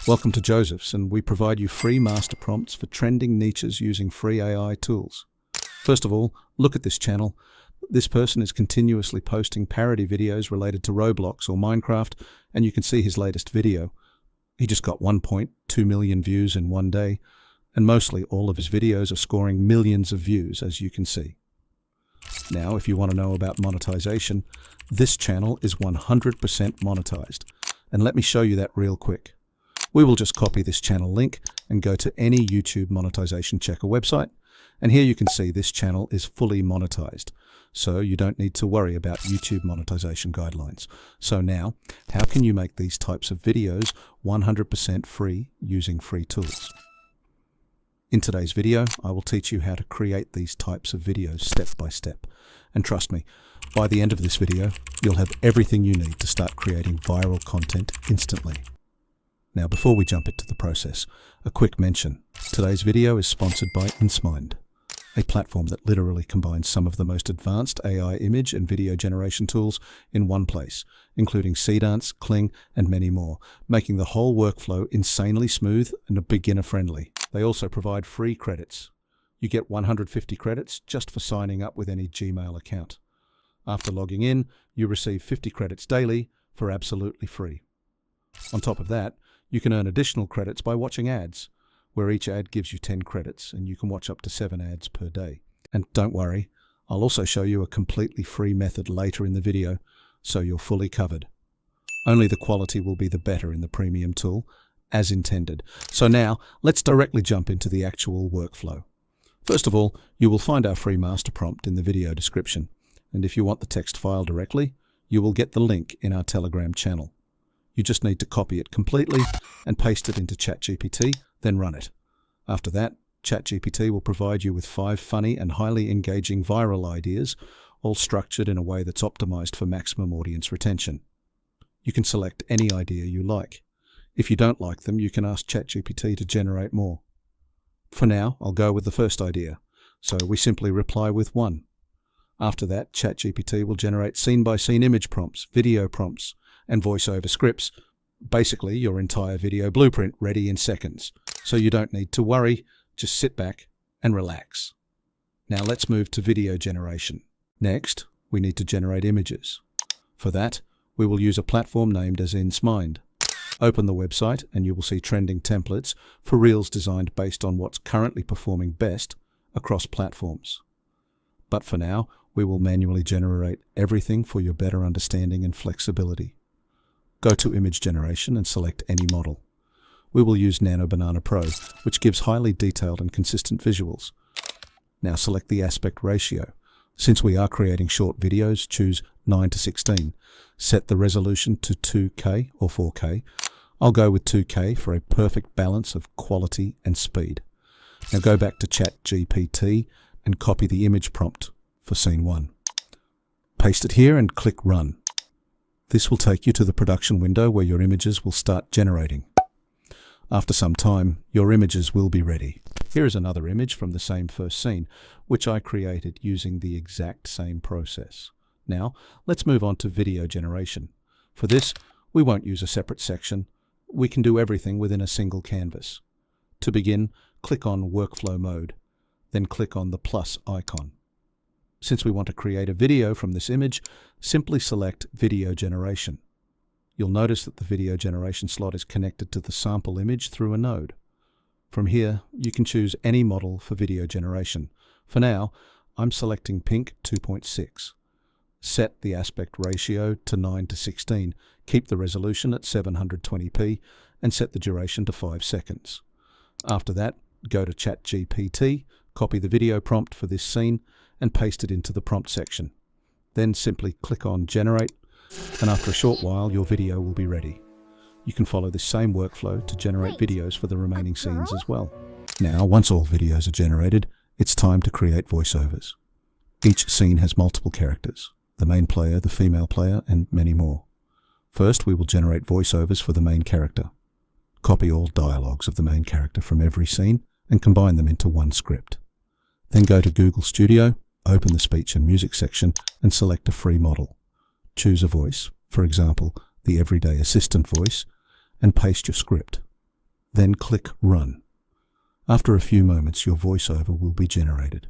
Welcome to Joseph's, and we provide you free master prompts for trending niches using free AI tools. First of all, look at this channel. This person is continuously posting parody videos related to Roblox or Minecraft, and you can see his latest video. He just got 1.2 million views in one day, and mostly all of his videos are scoring millions of views, as you can see. Now, if you want to know about monetization, this channel is 100% monetized, and let me show you that real quick. We will just copy this channel link and go to any YouTube monetization checker website, and here you can see this channel is fully monetized, so you don't need to worry about YouTube monetization guidelines. So now, how can you make these types of videos 100% free using free tools? In today's video, I will teach you how to create these types of videos step by step. And trust me, by the end of this video, you'll have everything you need to start creating viral content instantly. Now, before we jump into the process, a quick mention. Today's video is sponsored by InSmind, a platform that literally combines some of the most advanced AI image and video generation tools in one place, including Seedance, Kling, and many more, making the whole workflow insanely smooth and beginner-friendly. They also provide free credits. You get 150 credits just for signing up with any Gmail account. After logging in, you receive 50 credits daily for absolutely free. On top of that, you can earn additional credits by watching ads, where each ad gives you 10 credits and you can watch up to 7 ads per day. And don't worry, I'll also show you a completely free method later in the video, so you're fully covered. Only the quality will be the better in the premium tool, as intended. So now, let's directly jump into the actual workflow. First of all, you will find our free master prompt in the video description, and if you want the text file directly, you will get the link in our Telegram channel. You just need to copy it completely and paste it into ChatGPT, then run it. After that, ChatGPT will provide you with 5 funny and highly engaging viral ideas, all structured in a way that's optimized for maximum audience retention. You can select any idea you like. If you don't like them, you can ask ChatGPT to generate more. For now, I'll go with the first idea, so we simply reply with 1. After that, ChatGPT will generate scene-by-scene image prompts, video prompts, and voiceover scripts, basically your entire video blueprint ready in seconds. So you don't need to worry, just sit back and relax. Now let's move to video generation. Next, we need to generate images. For that, we will use a platform named as InSmind. Open the website and you will see trending templates for reels designed based on what's currently performing best across platforms. But for now, we will manually generate everything for your better understanding and flexibility. Go to Image Generation and select any model. We will use Nano Banana Pro, which gives highly detailed and consistent visuals. Now select the aspect ratio. Since we are creating short videos, choose 9:16. Set the resolution to 2K or 4K. I'll go with 2K for a perfect balance of quality and speed. Now go back to ChatGPT and copy the image prompt for scene 1. Paste it here and click Run. This will take you to the production window where your images will start generating. After some time, your images will be ready. Here is another image from the same first scene, which I created using the exact same process. Now, let's move on to video generation. For this, we won't use a separate section. We can do everything within a single canvas. To begin, click on Workflow Mode, then click on the plus icon. Since we want to create a video from this image, simply select Video Generation. You'll notice that the video generation slot is connected to the sample image through a node. From here, you can choose any model for video generation. For now, I'm selecting Pink 2.6. Set the aspect ratio to 9:16. Keep the resolution at 720p and set the duration to 5 seconds. After that, go to ChatGPT, copy the video prompt for this scene, and paste it into the prompt section. Then simply click on Generate, and after a short while your video will be ready. You can follow this same workflow to generate videos for the remaining scenes as well. Now, once all videos are generated, it's time to create voiceovers. Each scene has multiple characters, the main player, the female player, and many more. First, we will generate voiceovers for the main character. Copy all dialogues of the main character from every scene and combine them into one script. Then go to Google Studio, open the speech and music section and select a free model. Choose a voice, for example, the everyday assistant voice, and paste your script. Then click Run. After a few moments, your voiceover will be generated.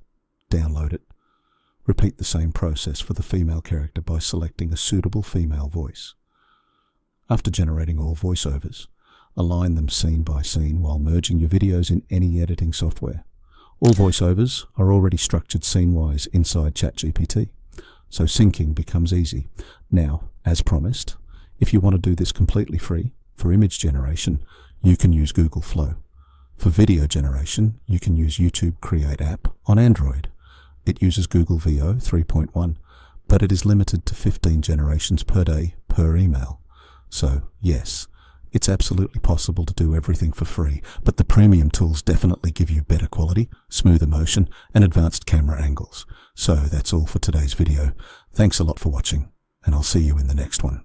Download it. Repeat the same process for the female character by selecting a suitable female voice. After generating all voiceovers, align them scene by scene while merging your videos in any editing software. All voiceovers are already structured scene-wise inside ChatGPT, so syncing becomes easy. Now, as promised, if you want to do this completely free, for image generation, you can use Google Flow. For video generation, you can use YouTube Create app on Android. It uses Google VO 3.1, but it is limited to 15 generations per day per email. So, yes, it's absolutely possible to do everything for free, but the premium tools definitely give you better quality, smoother motion, and advanced camera angles. So that's all for today's video. Thanks a lot for watching, and I'll see you in the next one.